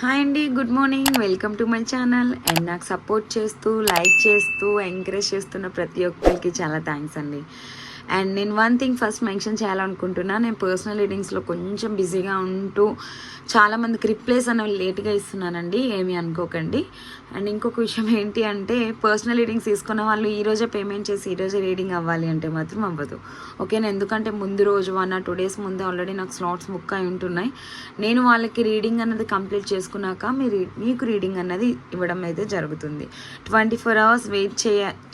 Hi అండి, good morning. Welcome to my channel. And నాకు support చేస్తూ, లైక్ చేస్తూ, ఎంకరేజ్ చేస్తున్న ప్రతి ఒక్కరికి చాలా థ్యాంక్స్ అండి. అండ్ నేను వన్ థింగ్ ఫస్ట్ మెన్షన్ చేయాలనుకుంటున్నా. నేను పర్సనల్ రీడింగ్స్లో కొంచెం బిజీగా ఉంటూ చాలామందికి రిప్లైస్ అనేవి లేట్గా ఇస్తున్నానండి, ఏమీ అనుకోకండి. అండ్ ఇంకొక విషయం ఏంటి అంటే, పర్సనల్ రీడింగ్స్ తీసుకున్న వాళ్ళు ఈరోజే పేమెంట్ చేసి ఈరోజే రీడింగ్ అవ్వాలి అంటే మాత్రం అవ్వదు, ఓకేనా? ఎందుకంటే ముందు రోజు 1 or 2 days ముందే ఆల్రెడీ నాకు స్లాట్స్ బుక్ అయి ఉంటున్నాయి. నేను వాళ్ళకి రీడింగ్ అన్నది కంప్లీట్ చేసుకున్నాక మీకు రీడింగ్ అన్నది ఇవ్వడం అయితే జరుగుతుంది. 24 hours వెయిట్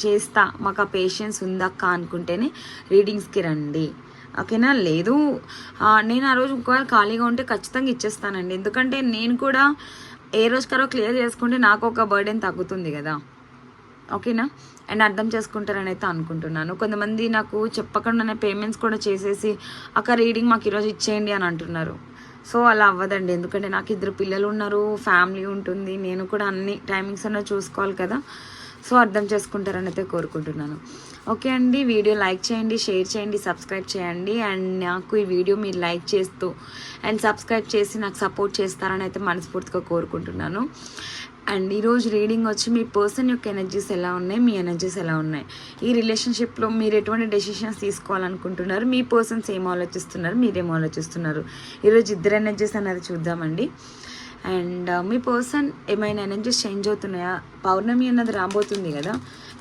చేస్తా, మాకు ఆ పేషెన్స్ ఉందక్క అనుకుంటేనే రీడింగ్స్కి రండి, ఓకేనా? లేదు నేను ఆ రోజు ఒకవేళ ఖాళీగా ఉంటే ఖచ్చితంగా ఇచ్చేస్తానండి. ఎందుకంటే నేను కూడా ఏ రోజుకరో క్లియర్ చేసుకుంటే నాకు ఒక బర్డెన్ తగ్గుతుంది కదా, ఓకేనా? అండ్ అర్థం చేసుకుంటారని అయితే అనుకుంటున్నాను. కొంతమంది నాకు చెప్పకుండానే పేమెంట్స్ కూడా చేసేసి అక్క రీడింగ్ మాకు ఈరోజు ఇచ్చేయండి అని అంటున్నారు. సో అలా అవ్వదండి, ఎందుకంటే నాకు 2 పిల్లలు ఉన్నారు, ఫ్యామిలీ ఉంటుంది, నేను కూడా అన్ని టైమింగ్స్ అన్నది చూసుకోవాలి కదా. సో అర్థం చేసుకుంటారని అయితే కోరుకుంటున్నాను. ఓకే అండి, వీడియో లైక్ చేయండి, షేర్ చేయండి, సబ్స్క్రైబ్ చేయండి. అండ్ నాకు ఈ వీడియో మీరు లైక్ చేస్తూ అండ్ సబ్స్క్రైబ్ చేసి నాకు సపోర్ట్ చేస్తారని అయితే మనస్ఫూర్తిగా కోరుకుంటున్నాను. అండ్ ఈరోజు రీడింగ్ వచ్చి మీ పర్సన్ యొక్క ఎనర్జీస్ ఎలా ఉన్నాయి, మీ ఎనర్జీస్ ఎలా ఉన్నాయి, ఈ రిలేషన్షిప్లో మీరు ఎటువంటి డెసిషన్స్ తీసుకోవాలనుకుంటున్నారు, మీ పర్సన్స్ ఏం ఆలోచిస్తున్నారు, మీరేం ఆలోచిస్తున్నారు, ఈరోజు 2 ఎనర్జీస్ అనేది చూద్దామండి. అండ్ మీ పర్సన్ ఏమైనా ఎనర్జీస్ చేంజ్ అవుతున్నాయా? పౌర్ణమి అన్నది రాబోతుంది కదా,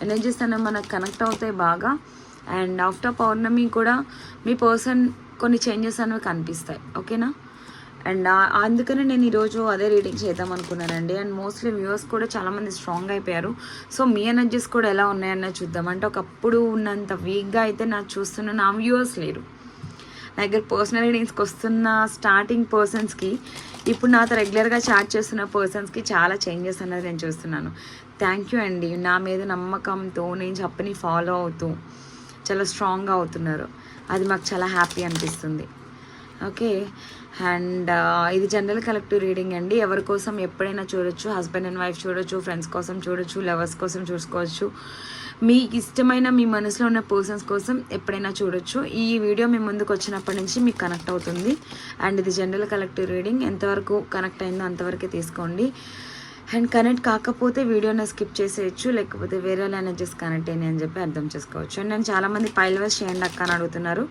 ఎనర్జీస్ అన్నది మనకు కనెక్ట్ అవుతాయి బాగా. అండ్ ఆఫ్టర్ పౌర్ణమి కూడా మీ పర్సన్ కొన్ని చేంజెస్ అనేవి కనిపిస్తాయి, ఓకేనా? అండ్ అందుకనే నేను ఈరోజు అదే రీడింగ్ చేద్దాం అనుకున్నానండి. అండ్ మోస్ట్లీ వ్యూవర్స్ కూడా చాలామంది స్ట్రాంగ్ అయిపోయారు. సో మీ ఎనర్జీస్ కూడా ఎలా ఉన్నాయన్నది చూద్దాం. అంటే ఒకప్పుడు ఉన్నంత వీక్గా అయితే నాకు చూస్తున్న నా వ్యూవర్స్ లేరు. నా దగ్గర పర్సనల్ రీడింగ్స్కి వస్తున్న స్టార్టింగ్ పర్సన్స్కి ఇప్పుడు నాతో రెగ్యులర్గా చాట్ చేస్తున్న పర్సన్స్కి చాలా చేంజెస్ అనేది నేను చూస్తున్నాను. థ్యాంక్ యూ అండి, నా మీద నమ్మకంతో నేను చెప్పని ఫాలో అవుతూ చాలా స్ట్రాంగ్గా అవుతున్నారు. అది మాకు చాలా హ్యాపీ అనిపిస్తుంది. ఓకే, అండ్ ఇది జనరల్ కలెక్టివ్ రీడింగ్ అండి. ఎవరి కోసం ఎప్పుడైనా చూడొచ్చు, హస్బెండ్ అండ్ వైఫ్ చూడొచ్చు, ఫ్రెండ్స్ కోసం చూడొచ్చు, లవర్స్ కోసం చూసుకోవచ్చు, మీకు ఇష్టమైన మీ మనసులో ఉన్న పర్సన్స్ కోసం ఎప్పుడైనా చూడొచ్చు. ఈ వీడియో మీ ముందుకు వచ్చినప్పటి నుంచి మీకు కనెక్ట్ అవుతుంది. అండ్ ఇది జనరల్ కలెక్టివ్ రీడింగ్, ఎంతవరకు కనెక్ట్ అయిందో అంతవరకే తీసుకోండి. అండ్ కనెక్ట్ కాకపోతే వీడియోని స్కిప్ చేసేయచ్చు, లేకపోతే వేరే ఎనర్జీస్ కనెక్ట్ అయినాయి అని చెప్పి అర్థం చేసుకోవచ్చు. అండ్ నేను చాలామంది పైల్ వైజ్ చేయండి అక్క అని అడుగుతున్నారు.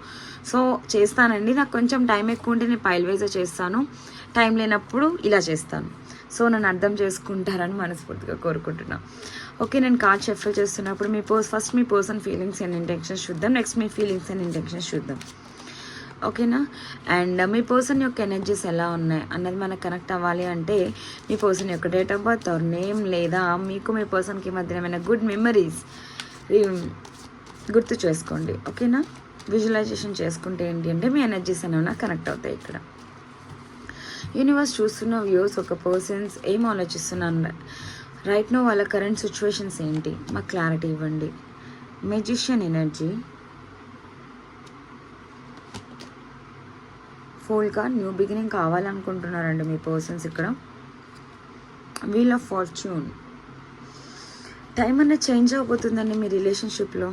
సో చేస్తానండి, నాకు కొంచెం టైం ఎక్కువ ఉంటే నేను పైల్ వైజే చేస్తాను, టైం లేనప్పుడు ఇలా చేస్తాను. సో నన్ను అర్థం చేసుకుంటారని మనస్ఫూర్తిగా కోరుకుంటున్నాను. ఓకే, నేను కార్డ్ షఫల్ చేస్తున్నప్పుడు ఫస్ట్ మీ పర్సన్ ఫీలింగ్స్ అండ్ ఇంటెన్షన్స్ చూద్దాం, నెక్స్ట్ మీ ఫీలింగ్స్ అండ్ ఇంటెన్షన్స్ చూద్దాం, ఓకేనా? అండ్ మీ పర్సన్ యొక్క ఎనర్జీస్ ఎలా ఉన్నాయి అన్నది మనకు కనెక్ట్ అవ్వాలి అంటే మీ పర్సన్ యొక్క date of birth or name, లేదా మీకు మీ పర్సన్కి మధ్య ఏమైనా గుడ్ మెమరీస్ గుర్తు చేసుకోండి, ఓకేనా? విజువలైజేషన్ చేసుకుంటే ఏంటి అంటే మీ ఎనర్జీస్ అనేవి కనెక్ట్ అవుతాయి. ఇక్కడ యూనివర్స్ చూస్తున్న వ్యూస్ ఒక పర్సన్స్ ఏం ఆలోచిస్తున్నాను రైట్ నో, వాళ్ళ కరెంట్ సిచ్యువేషన్స్ ఏంటి, మాకు క్లారిటీ ఇవ్వండి. మెజిషియన్ ఎనర్జీ, ఫుల్గా న్యూ బిగినింగ్ కావాలనుకుంటున్నారండి మీ పర్సన్స్. ఇక్కడ వీల్ ఆఫ్ ఫార్చ్యూన్, టైం అనేది చేంజ్ అవబోతుందండి మీ రిలేషన్షిప్లో.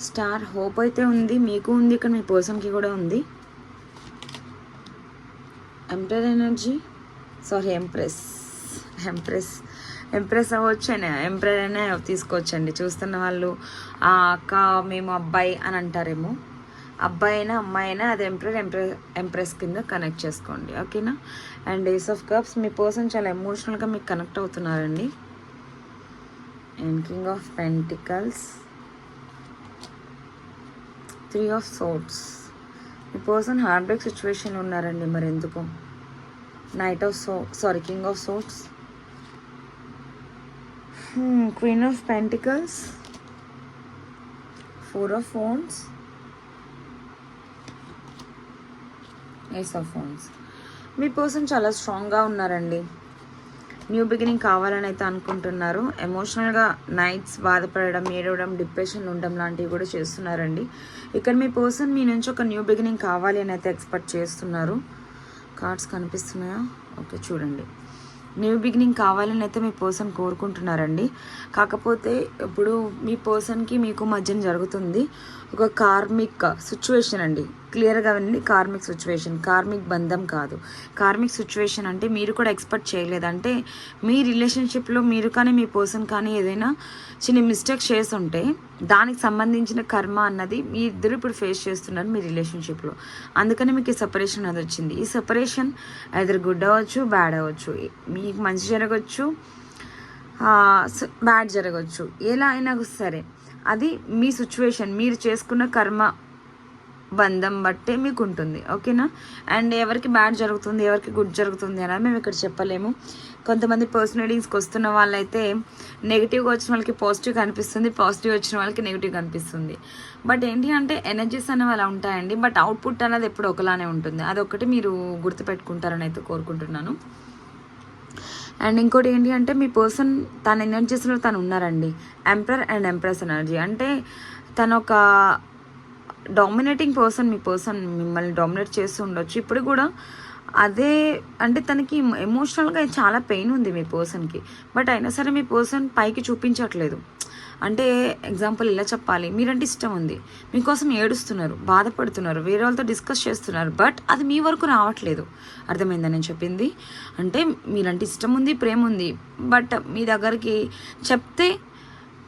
స్టార్, హోప్ అయితే ఉంది, మీకు ఉంది, ఇక్కడ మీ పర్సన్కి కూడా ఉంది. ఎంపరర్ ఎనర్జీ, సారీ ఎంప్రెస్ అవ్వచ్చు, ఎంపరర్ అయినా తీసుకోవచ్చండి. చూస్తున్న వాళ్ళు అక్క మేము అబ్బాయి అని అంటారేమో, అబ్బాయి అయినా అమ్మాయి అయినా అది ఎంప్రెస్ కింద కనెక్ట్ చేసుకోండి, ఓకేనా? అండ్ ఏస్ ఆఫ్ కప్స్, మీ పర్సన్ చాలా ఎమోషనల్గా మీకు కనెక్ట్ అవుతున్నారండి. And king of pentacles, 3 of swords, మీ పర్సన్ హార్ట్ బ్రేక్ సిచ్యువేషన్ ఉన్నారండి, మరి ఎందుకు? King of swords, queen of pentacles, 4 of wands, ace of wands. మీ పర్సన్ చాలా స్ట్రాంగ్గా ఉన్నారండి, న్యూ బిగినింగ్ కావాలని అయితే అనుకుంటున్నారు. ఎమోషనల్గా నైట్స్ బాధపడడం, ఏడవడం, డిప్రెషన్ ఉండడం లాంటివి కూడా చేస్తున్నారండి. ఇక్కడ మీ పర్సన్ మీ నుంచి ఒక న్యూ బిగినింగ్ కావాలి అని అయితే ఎక్స్పెక్ట్ చేస్తున్నారు. కార్డ్స్ కనిపిస్తున్నాయా? ఓకే, చూడండి. న్యూ బిగినింగ్ కావాలని అయితే మీ పర్సన్ కోరుకుంటున్నారండి. కాకపోతే ఇప్పుడు మీ పర్సన్కి మీకు మధ్యన జరుగుతుంది ఒక కార్మిక్ సిచ్యువేషన్ అండి. క్లియర్గా వినండి. కార్మిక్ సిచ్యువేషన్, కార్మిక్ బంధం కాదు. కార్మిక్ సిచ్యువేషన్ అంటే మీరు కూడా ఎక్స్పెక్ట్ చేయలేదు, అంటే మీ రిలేషన్షిప్లో మీరు కానీ మీ పర్సన్ కానీ ఏదైనా చిన్న మిస్టేక్స్ చేసి ఉంటే దానికి సంబంధించిన కర్మ అన్నది మీ ఇద్దరు ఇప్పుడు ఫేస్ చేస్తున్నారు మీ రిలేషన్షిప్లో. అందుకని మీకు ఈ సెపరేషన్ అది వచ్చింది. ఈ సెపరేషన్ ఐదర్ గుడ్ అవ్వచ్చు, బ్యాడ్ అవ్వచ్చు, మీకు మంచి జరగవచ్చు, బ్యాడ్ జరగవచ్చు, ఎలా అయినా సరే అది మీ సిచ్యువేషన్, మీరు చేసుకున్న కర్మ బంధం బట్టే మీకు ఉంటుంది. ఓకేనా? అండ్ ఎవరికి బ్యాడ్ జరుగుతుంది, ఎవరికి గుడ్ జరుగుతుంది అనేది మేము ఇక్కడ చెప్పలేము. కొంతమంది పర్సనల్ రీడింగ్స్కి వస్తున్న వాళ్ళైతే నెగిటివ్గా వచ్చిన వాళ్ళకి పాజిటివ్ కనిపిస్తుంది, పాజిటివ్ వచ్చిన వాళ్ళకి నెగిటివ్ కనిపిస్తుంది. బట్ ఏంటి అంటే ఎనర్జీస్ అనేవి అలా ఉంటాయండి. బట్ అవుట్పుట్ అనేది ఎప్పుడు ఒకలానే ఉంటుంది. అదొకటి మీరు గుర్తుపెట్టుకుంటారని అయితే కోరుకుంటున్నాను. అండ్ ఇంకోటి ఏంటి అంటే మీ పర్సన్ తన ఎనర్జీస్లో తను ఉన్నారండి. ఎంపరర్ అండ్ ఎంప్రెస్ ఎనర్జీ అంటే తను ఒక డామినేటింగ్ పర్సన్. మీ పర్సన్ మిమ్మల్ని డామినేట్ చేస్తూ ఉండొచ్చు ఇప్పుడు కూడా. అదే అంటే తనకి ఎమోషనల్గా చాలా పెయిన్ ఉంది మీ పర్సన్కి. బట్ అయినా సరే మీ పర్సన్ పైకి చూపించట్లేదు. అంటే ఎగ్జాంపుల్ ఇలా చెప్పాలి, మీరంటే ఇష్టం ఉంది, మీకోసం ఏడుస్తున్నారు, బాధపడుతున్నారు, వేరే వాళ్ళతో డిస్కస్ చేస్తున్నారు, బట్ అది మీ వరకు రావట్లేదు. అర్థమైందా నేను చెప్పింది? అంటే మీరంటే ఇష్టం ఉంది, ప్రేమ ఉంది, బట్ మీ దగ్గరికి చెప్తే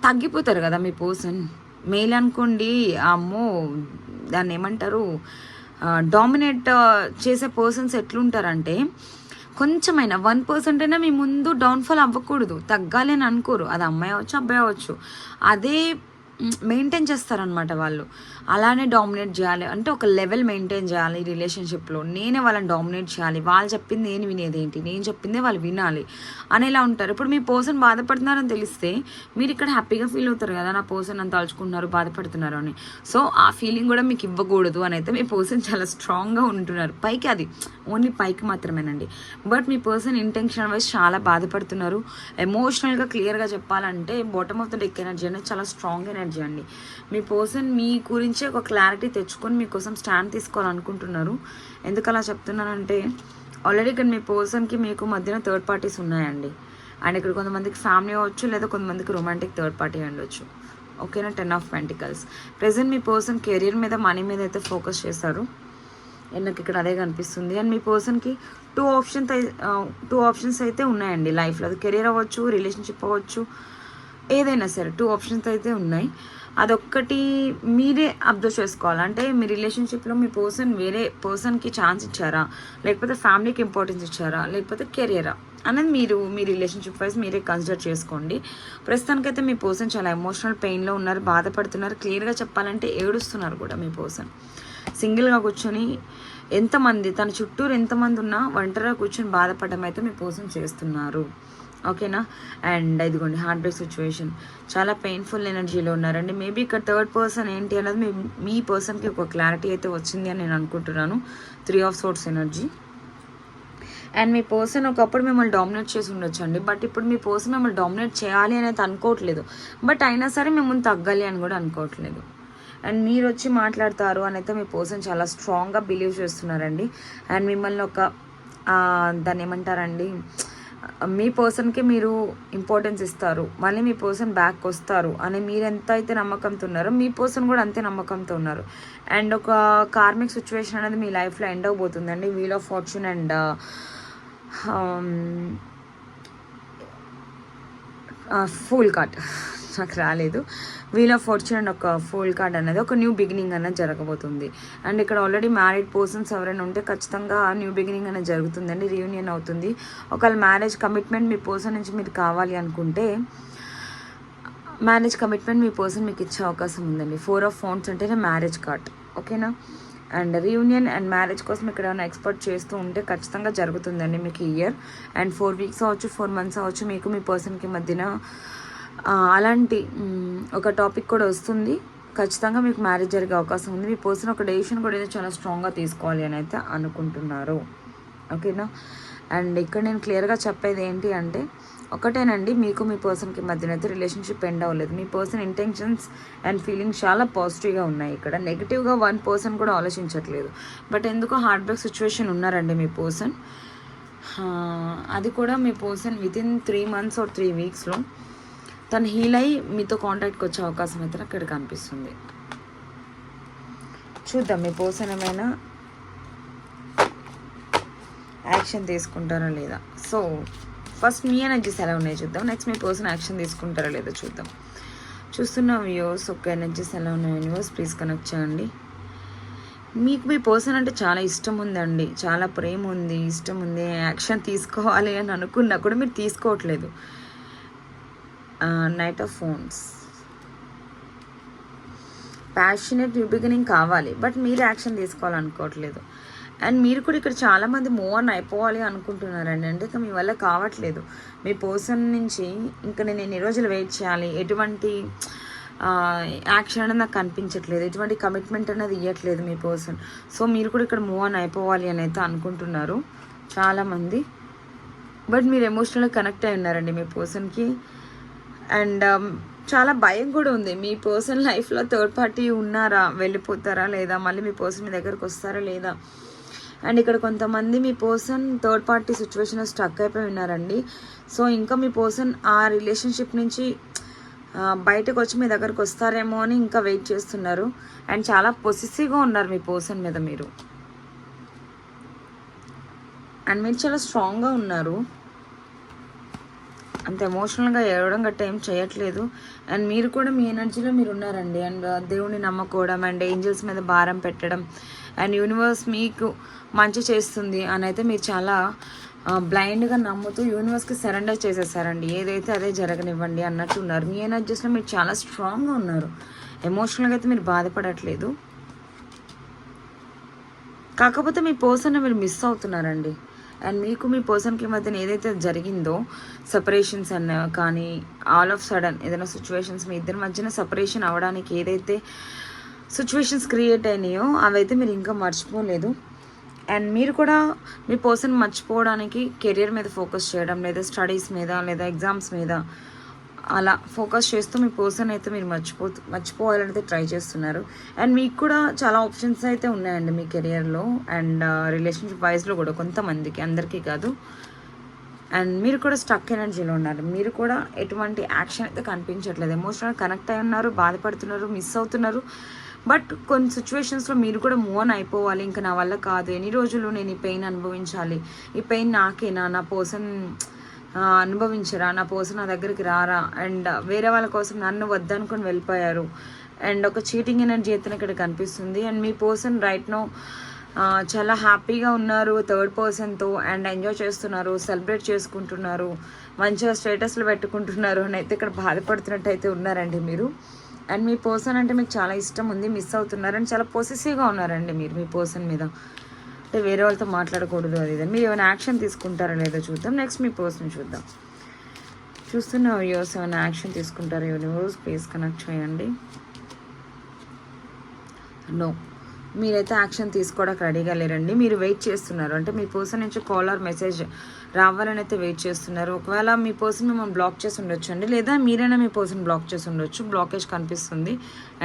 తగ్గిపోతారు కదా మీ పర్సన్. మెయిల్ అనుకోండి, అమ్మో దాన్ని ఏమంటారు, డామినేట్ చేసే పర్సన్స్ ఎట్లుంటారంటే కొంచెమైనా 1% అయినా మీ ముందు డౌన్ఫాల్ అవ్వకూడదు, తగ్గాలి అని అనుకోరు. అది అమ్మాయి అవ్వచ్చు, అబ్బాయి అవ్వచ్చు, అదే మెయింటైన్ చేస్తారనమాట వాళ్ళు. అలానే డామినేట్ చేయాలి అంటే ఒక లెవెల్ మెయింటైన్ చేయాలి రిలేషన్షిప్లో. నేనే వాళ్ళని డామినేట్ చేయాలి, వాళ్ళు చెప్పింది నేను వినేది ఏంటి, నేను చెప్పిందే వాళ్ళు వినాలి అనేలా ఉంటారు. ఇప్పుడు మీ పర్సన్ బాధపడుతున్నారని తెలిస్తే మీరు ఇక్కడ హ్యాపీగా ఫీల్ అవుతారు కదా, నా పర్సన్ అంత తలుచుకుంటున్నారు, బాధపడుతున్నారు అని. సో ఆ ఫీలింగ్ కూడా మీకు ఇవ్వకూడదు అని అయితే మీ పర్సన్ చాలా స్ట్రాంగ్గా ఉంటున్నారు. పైకి అది ఓన్లీ పైకి మాత్రమేనండి. బట్ మీ పర్సన్ ఇంటెన్షన్ వైజ్ చాలా బాధపడుతున్నారు. ఎమోషనల్గా క్లియర్గా చెప్పాలంటే bottom of the deck energy అనేది చాలా స్ట్రాంగ్ ఎనర్జీ అండి. మీ పర్సన్ మీ గురించి ఒక క్లారిటీ తెచ్చుకొని మీకోసం స్టాండ్ తీసుకోవాలనుకుంటున్నారు. ఎందుకు అలా చెప్తున్నానంటే ఆల్రెడీ ఇక్కడ మీ పర్సన్కి మీకు మధ్యన థర్డ్ పార్టీస్ ఉన్నాయండి. అండ్ ఇక్కడ కొంతమందికి ఫ్యామిలీ అవ్వచ్చు, లేదా కొంతమందికి రొమాంటిక్ థర్డ్ పార్టీ ఉండొచ్చు. ఓకేనా? 10 of pentacles. Present me person career మీద, మనీ మీద అయితే ఫోకస్ చేస్తారు. నాకు ఇక్కడ అదే కనిపిస్తుంది. అండ్ మీ పర్సన్కి టూ ఆప్షన్స్ అయితే ఉన్నాయండి లైఫ్లో. అది కెరియర్ అవ్వచ్చు, రిలేషన్షిప్ అవ్వచ్చు, ఏదైనా సరే 2 ఆప్షన్స్ అయితే ఉన్నాయి. అదొక్కటి మీరే అబ్జర్వ్ చేసుకోవాలి. అంటే మీ రిలేషన్షిప్లో మీ పర్సన్ వేరే పర్సన్కి ఛాన్స్ ఇచ్చారా, లేకపోతే ఫ్యామిలీకి ఇంపార్టెన్స్ ఇచ్చారా, లేకపోతే కెరియరా అనేది మీరు మీ రిలేషన్షిప్ వైజ్ మీరే కన్సిడర్ చేసుకోండి. ప్రస్తుతానికైతే మీ పర్సన్ చాలా ఎమోషనల్ పెయిన్లో ఉన్నారు, బాధపడుతున్నారు. క్లియర్గా చెప్పాలంటే ఏడుస్తున్నారు కూడా మీ పర్సన్. సింగిల్గా కూర్చొని ఎంతమంది తన చుట్టూరు ఎంతమంది ఉన్నా ఒంటరిగా కూర్చొని బాధపడడం అయితే మీ పర్సన్ చేస్తున్నారు. ఓకేనా? అండ్ ఇదిగోండి హార్ట్ బ్రేక్ సిచ్యువేషన్, చాలా పెయిన్ఫుల్ ఎనర్జీలో ఉన్నారండి. మేబీ ఇక్కడ థర్డ్ పర్సన్ ఏంటి అనేది మీ పర్సన్కి ఒక క్లారిటీ అయితే వచ్చింది అని నేను అనుకుంటున్నాను. 3 ఆఫ్ సోర్ట్స్ ఎనర్జీ. అండ్ మీ పర్సన్ ఒకప్పుడు మిమ్మల్ని డామినేట్ చేసి ఉండొచ్చు అండి. బట్ ఇప్పుడు మీ పర్సన్ మిమ్మల్ని డామినేట్ చేయాలి అని అయితే అనుకోవట్లేదు, బట్ అయినా సరే మిమ్మల్ని తగ్గాలి అని కూడా అనుకోవట్లేదు. అండ్ మీరు వచ్చి మాట్లాడతారు అని అయితే మీ పర్సన్ చాలా స్ట్రాంగ్గా బిలీవ్ చేస్తున్నారండి. అండ్ మిమ్మల్ని ఒక దాన్ని ఏమంటారండి, మీ పర్సన్కి మీరు ఇంపార్టెన్స్ ఇస్తారు, మళ్ళీ మీ పర్సన్ బ్యాక్ వస్తారు అని మీరు ఎంత అయితే నమ్మకంతో ఉన్నారో మీ పర్సన్ కూడా అంతే నమ్మకంతో ఉన్నారు. అండ్ ఒక కార్మిక్ సిచ్యువేషన్ అనేది మీ లైఫ్లో ఎండ్ అవబోతుందండి. Wheel of fortune and fool card నాకు రాలేదు. వీల్ ఆఫ్ ఫార్చ్యూన్ అండ్ ఒక ఫూల్ కార్డ్ అనేది ఒక న్యూ బిగినింగ్ అనేది జరగబోతుంది. అండ్ ఇక్కడ ఆల్రెడీ మ్యారీడ్ పర్సన్స్ ఎవరైనా ఉంటే ఖచ్చితంగా న్యూ బిగినింగ్ అనేది జరుగుతుందండి, రీయూనియన్ అవుతుంది. ఒకవేళ మ్యారేజ్ కమిట్మెంట్ మీ పర్సన్ నుంచి మీరు కావాలి అనుకుంటే మ్యారేజ్ కమిట్మెంట్ మీ పర్సన్ మీకు ఇచ్చే అవకాశం ఉందండి. 4 ఆఫ్ ఫోన్స్ అంటేనే మ్యారేజ్ కార్డ్. ఓకేనా? అండ్ రీయూనియన్ అండ్ మ్యారేజ్ కోసం ఇక్కడ ఏమైనా ఎక్స్పెక్ట్ చేస్తూ ఉంటే ఖచ్చితంగా జరుగుతుందండి మీకు ఈ ఇయర్. అండ్ 4 వీక్స్ అవ్వచ్చు, 4 మంత్స్ అవ్వచ్చు, మీకు మీ పర్సన్కి మధ్యన అలాంటి ఒక టాపిక్ కూడా వస్తుంది. ఖచ్చితంగా మీకు మ్యారేజ్ జరిగే అవకాశం ఉంది. మీ పర్సన్ ఒక డెసిషన్ కూడా అయితే చాలా స్ట్రాంగ్గా తీసుకోవాలి అని అయితే అనుకుంటున్నారు. ఓకేనా? అండ్ ఇక్కడ నేను క్లియర్గా చెప్పేది ఏంటి అంటే ఒకటేనండి, మీకు మీ పర్సన్కి మధ్యన అయితే రిలేషన్షిప్ ఎండ్ అవ్వలేదు. మీ పర్సన్ ఇంటెన్షన్స్ అండ్ ఫీలింగ్స్ చాలా పాజిటివ్గా ఉన్నాయి. ఇక్కడ నెగిటివ్గా 1% కూడా ఆలోచించట్లేదు. బట్ ఎందుకో హార్ట్ బ్రేక్ సిచ్యువేషన్ ఉన్నారండి మీ పర్సన్. అది కూడా మీ పర్సన్ వితిన్ 3 మంత్స్ ఆర్ 3 వీక్స్లో తను హీల్ అయ్యి మీతో కాంటాక్ట్కి వచ్చే అవకాశం అయితే అక్కడ కనిపిస్తుంది. చూద్దాం మీ పర్సన్ ఏమైనా యాక్షన్ తీసుకుంటారా లేదా. సో ఫస్ట్ మీ ఎనర్జీస్ ఎలా ఉన్నాయి చూద్దాం, నెక్స్ట్ మీ పర్సన్ యాక్షన్ తీసుకుంటారా లేదా చూద్దాం. చూస్తున్న వ్యూవర్స్ ఒక ఎనర్జీస్ ఎలా ఉన్నాయి యూనివర్స్ ప్లీజ్ కనెక్ట్ చేయండి. మీకు మీ పర్సన్ అంటే చాలా ఇష్టం ఉందండి, చాలా ప్రేమ ఉంది, ఇష్టం ఉంది, యాక్షన్ తీసుకోవాలి అని అనుకున్నా కూడా మీరు తీసుకోవట్లేదు. Knight of phones, passionate new beginning కావాలి బట్ మీరు యాక్షన్ తీసుకోవాలనుకోవట్లేదు. అండ్ మీరు కూడా ఇక్కడ చాలామంది మూవ్ ఆన్ అయిపోవాలి అనుకుంటున్నారండి, అంటే ఇక మీ వల్ల కావట్లేదు. మీ పర్సన్ నుంచి ఇంకా నేను ఎన్ని రోజులు వెయిట్ చేయాలి, ఎటువంటి యాక్షన్ అనేది నాకు కనిపించట్లేదు, ఎటువంటి కమిట్మెంట్ అనేది ఇవ్వట్లేదు మీ పర్సన్. సో మీరు కూడా ఇక్కడ మూవ్ ఆన్ అయిపోవాలి అని అయితే అనుకుంటున్నారు చాలామంది. బట్ మీరు ఎమోషనల్గా కనెక్ట్ అయి ఉన్నారండి మీ పర్సన్కి. అండ్ చాలా భయం కూడా ఉంది, మీ పర్సన్ లైఫ్లో థర్డ్ పార్టీ ఉన్నారా, వెళ్ళిపోతారా లేదా, మళ్ళీ మీ పర్సన్ మీ దగ్గరకు వస్తారా లేదా. అండ్ ఇక్కడ కొంతమంది మీ పర్సన్ థర్డ్ పార్టీ సిచ్యువేషన్లో స్టక్ అయిపోయి ఉన్నారండి. సో ఇంకా మీ పర్సన్ ఆ రిలేషన్షిప్ నుంచి బయటకు వచ్చి మీ దగ్గరకు వస్తారేమో అని ఇంకా వెయిట్ చేస్తున్నారు. అండ్ చాలా పొసెసివ్గా ఉన్నారు మీ పర్సన్ మీద మీరు. అండ్ మీరు చాలా స్ట్రాంగ్గా ఉన్నారు, అంత ఎమోషనల్గా ఏడవడం గట్రా ఏం చేయట్లేదు. అండ్ మీరు కూడా మీ ఎనర్జీలో మీరు ఉన్నారండి. అండ్ దేవుని నమ్మకోవడం అండ్ ఏంజల్స్ మీద భారం పెట్టడం అండ్ యూనివర్స్ మీకు మంచి చేస్తుంది అని అయితే మీరు చాలా బ్లైండ్గా నమ్ముతూ యూనివర్స్కి సరెండర్ చేసేసారండి. ఏదైతే అదే జరగనివ్వండి అన్నట్టు ఉన్నారు. మీ ఎనర్జీస్లో మీరు చాలా స్ట్రాంగ్గా ఉన్నారు, ఎమోషనల్గా అయితే మీరు బాధపడట్లేదు. కాకపోతే మీ పర్సన్ మీరు మిస్ అవుతున్నారండి. అండ్ మీకు మీ పర్సన్కి మధ్యన ఏదైతే జరిగిందో సెపరేషన్స్ అన్న కానీ ఆల్ ఆఫ్ సడన్ ఏదైనా సిచ్యువేషన్స్ మీ ఇద్దరి మధ్యన సెపరేషన్ అవ్వడానికి ఏదైతే సిచ్యువేషన్స్ క్రియేట్ అయినాయో అవైతే మీరు ఇంకా మర్చిపోలేదు. అండ్ మీరు కూడా మీ పర్సన్ మర్చిపోవడానికి కెరియర్ మీద ఫోకస్ చేయడం, లేదా స్టడీస్ మీద, లేదా ఎగ్జామ్స్ మీద అలా ఫోకస్ చేస్తూ మీ పర్సన్ అయితే మీరు మర్చిపోవాలని అయితే ట్రై చేస్తున్నారు. అండ్ మీకు కూడా చాలా ఆప్షన్స్ అయితే ఉన్నాయండి మీ కెరియర్లో అండ్ రిలేషన్షిప్ వైజ్లో కూడా కొంతమందికి, అందరికీ కాదు. అండ్ మీరు కూడా స్టక్ ఎనర్జీలో ఉన్నారు, మీరు కూడా ఎటువంటి యాక్షన్ అయితే కనిపించట్లేదు, ఎమోషనల్ కనెక్ట్ అయి ఉన్నారు, బాధపడుతున్నారు, మిస్ అవుతున్నారు. బట్ కొన్ని సిచ్యువేషన్స్లో మీరు కూడా మూవ్ ఆన్ అయిపోవాలి, ఇంకా నా వల్ల కాదు, ఎన్ని రోజులు నేను ఈ పెయిన్ అనుభవించాలి, ఈ పెయిన్ నాకేనా, నా పర్సన్ అనుభవించరా, నా పర్సన్ నా దగ్గరికి రారా, అండ్ వేరే వాళ్ళ కోసం నన్ను వద్దనుకొని వెళ్ళిపోయారు. అండ్ ఒక చీటింగ్ ఎనర్జీ అయితే ఇక్కడ కనిపిస్తుంది. అండ్ మీ పర్సన్ రైట్ నో చాలా హ్యాపీగా ఉన్నారు థర్డ్ పర్సన్తో అండ్ ఎంజాయ్ చేస్తున్నారు, సెలబ్రేట్ చేసుకుంటున్నారు, మంచిగా స్టేటస్లు పెట్టుకుంటున్నారు అని అయితే ఇక్కడ బాధపడుతున్నట్టు అయితే ఉన్నారండి మీరు. అండ్ మీ పర్సన్ అంటే మీకు చాలా ఇష్టం ఉంది, మిస్ అవుతున్నారు అండ్ చాలా పొసెసివ్గా ఉన్నారండి మీరు మీ పర్సన్ మీద. అంటే వేరే వాళ్ళతో మాట్లాడకూడదు అది ఇది, మీరు ఏమైనా యాక్షన్ తీసుకుంటారో లేదో చూద్దాం. నెక్స్ట్ మీ పర్సన్ చూద్దాం. చూస్తున్న యూనివర్స్ ఏమైనా యాక్షన్ తీసుకుంటారో యూనివర్స్ ప్లీజ్ కనెక్ట్ చేయండి. నో, మీరైతే యాక్షన్ తీసుకోవడానికి రెడీగా లేరండి, మీరు వెయిట్ చేస్తున్నారు. అంటే మీ పర్సన్ నుంచి కాల్ ఆర్ మెసేజ్ రావాలని అయితే వెయిట్ చేస్తున్నారు. ఒకవేళ మీ పర్సన్ మిమ్మల్ని బ్లాక్ చేసి ఉండొచ్చు అండి, లేదా మీరైనా మీ పర్సన్ బ్లాక్ చేసి ఉండొచ్చు. బ్లాకేజ్ కనిపిస్తుంది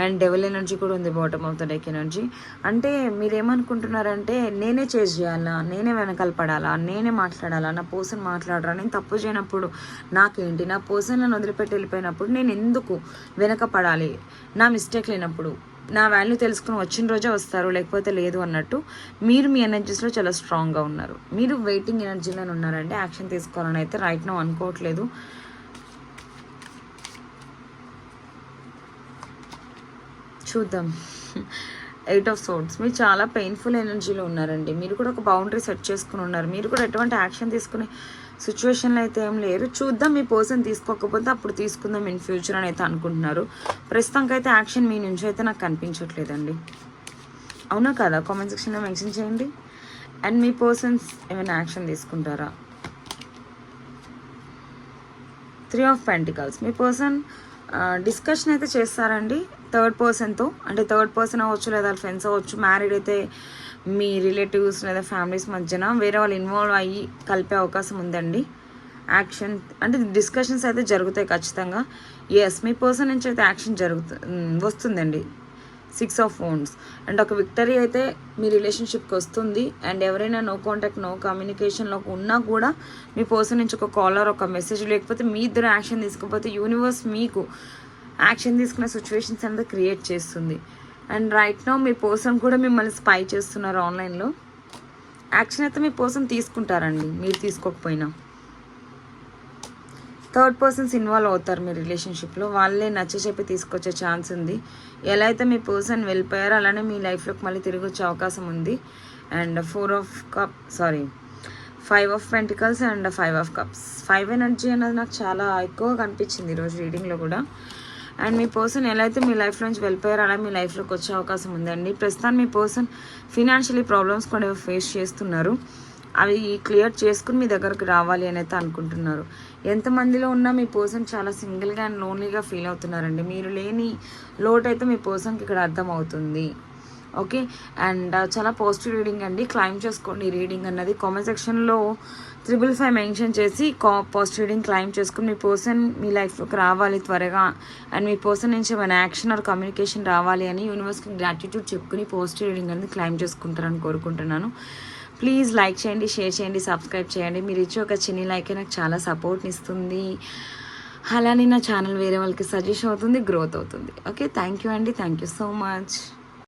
అండ్ డెవల్ ఎనర్జీ కూడా ఉంది bottom of the deck energy. అంటే మీరు ఏమనుకుంటున్నారంటే నేనే చేంజ్ చేయాలా, నేనే వెనకాల పడాలా, నేనే మాట్లాడాలా, నా పర్సన్ మాట్లాడరా, నేను తప్పు చేయనప్పుడు నాకేంటి, నా పర్సన్ నన్ను వదిలిపెట్టి వెళ్ళిపోయినప్పుడు నేను ఎందుకు వెనక పడాలి, నా మిస్టేక్ లేనప్పుడు నా వాల్యూ తెలుసుకుని వచ్చిన రోజే వస్తారు, లేకపోతే లేదు అన్నట్టు మీరు మీ ఎనర్జీస్లో చాలా స్ట్రాంగ్గా ఉన్నారు. మీరు వెయిటింగ్ ఎనర్జీలోనే ఉన్నారండి, యాక్షన్ తీసుకోవాలని అయితే రైట్ నో అనుకోవట్లేదు. చూద్దాం. 8 ఆఫ్ సోర్డ్స్, మీరు చాలా పెయిన్ఫుల్ ఎనర్జీలో ఉన్నారండి. మీరు కూడా ఒక బౌండరీ సెట్ చేసుకుని ఉన్నారు, మీరు కూడా ఎటువంటి యాక్షన్ తీసుకునే సిచ్యువేషన్లో అయితే ఏం లేరు. చూద్దాం, మీ పర్సన్ తీసుకోకపోతే అప్పుడు తీసుకుందాం ఇన్ ఫ్యూచర్ అని అయితే అనుకుంటున్నారు. ప్రస్తుతానికి అయితే యాక్షన్ మీ నుంచి అయితే నాకు కనిపించట్లేదండి. అవునా కదా, కామెంట్ సెక్షన్లో మెన్షన్ చేయండి. అండ్ మీ పర్సన్స్ ఏమైనా యాక్షన్ తీసుకుంటారా? 3 of pentacles, me person discussion అయితే చేస్తారండి థర్డ్ పర్సన్తో. అంటే థర్డ్ పర్సన్ అవ్వచ్చు, లేదా ఫ్రెండ్స్ అవ్వచ్చు, మ్యారీడ్ అయితే మీ రిలేటివ్స్ లేదా ఫ్యామిలీస్ మధ్యన వేరే వాళ్ళు ఇన్వాల్వ్ అయ్యి కలిపే అవకాశం ఉందండి. యాక్షన్ అంటే డిస్కషన్స్ అయితే జరుగుతాయి ఖచ్చితంగా. ఎస్, మీ పర్సన్ నుంచి అయితే యాక్షన్ వస్తుందండి. 6 ఆఫ్ వాండ్స్, అండ్ ఒక విక్టరీ అయితే మీ రిలేషన్షిప్కి వస్తుంది. అండ్ ఎవరైనా నో కాంటాక్ట్, నో కమ్యూనికేషన్లో ఉన్నా కూడా మీ పర్సన్ నుంచి ఒక కాలర్, ఒక మెసేజ్, లేకపోతే మీ ఇద్దరు యాక్షన్ తీసుకోకపోతే యూనివర్స్ మీకు యాక్షన్ తీసుకునే సిచ్యువేషన్స్ అనేది క్రియేట్ చేస్తుంది. అండ్ రైట్ నో మీ పర్సన్ కూడా మిమ్మల్ని స్పై చేస్తున్నారు ఆన్లైన్లో. యాక్షన్ అయితే మీ పర్సన్ తీసుకుంటారండి, మీరు తీసుకోకపోయినా. థర్డ్ పర్సన్స్ ఇన్వాల్వ్ అవుతారు మీ రిలేషన్షిప్లో, వాళ్ళే నచ్చ చెప్పి తీసుకొచ్చే ఛాన్స్ ఉంది. ఎలా అయితే మీ పర్సన్ వెళ్ళిపోయారో అలానే మీ లైఫ్లోకి మళ్ళీ తిరిగి వచ్చే అవకాశం ఉంది. And 5 of pentacles and 5 of cups. 5 energy అనేది నాకు చాలా ఎక్కువ కనిపించింది ఈరోజు రీడింగ్లో కూడా. అండ్ మీ పర్సన్ ఎలా అయితే మీ లైఫ్ నుంచి వెళ్ళిపోయారో అలా మీ లైఫ్లోకి వచ్చే అవకాశం ఉందండి. ప్రస్తుతం మీ పర్సన్ ఫినాన్షియలీ ప్రాబ్లమ్స్ కూడా ఫేస్ చేస్తున్నారు, అవి క్లియర్ చేసుకుని మీ దగ్గరకు రావాలి అని అయితే అనుకుంటున్నారు. ఎంతమందిలో ఉన్నా మీ పర్సన్ చాలా సింగిల్గా అండ్ లోన్లీగా ఫీల్ అవుతున్నారండి. మీరు లేని లోటు అయితే మీ పర్సన్కి ఇక్కడ అర్థమవుతుంది. ఓకే, అండ్ చాలా పాజిటివ్ రీడింగ్ అండి. క్లైమ్ చేసుకోండి ఈ రీడింగ్ అన్నది. కామెంట్ సెక్షన్లో 555 మెన్షన్ చేసి పాజిటివ్ రీడింగ్ క్లైమ్ చేసుకుని మీ పర్సన్ మీ లైఫ్లోకి రావాలి త్వరగా, అండ్ మీ పర్సన్ నుంచి ఏమైనా యాక్షన్ ఆర్ కమ్యూనికేషన్ రావాలి అని యూనివర్స్కి గ్రాటిట్యూడ్ చెప్పుకుని పాజిటివ్ రీడింగ్ అనేది క్లైమ్ చేసుకుంటారని కోరుకుంటున్నాను. ప్లీజ్ లైక్ చేయండి, షేర్ చేయండి, సబ్స్క్రైబ్ చేయండి. మీరు ఇచ్చే ఒక చిన్ని లైకే నాకు చాలా సపోర్ట్ని ఇస్తుంది. అలానే నా ఛానల్ వేరే వాళ్ళకి సజెస్ట్ అవుతుంది, గ్రోత్ అవుతుంది. ఓకే, థ్యాంక్ యూ అండి, థ్యాంక్ యూ సో మచ్.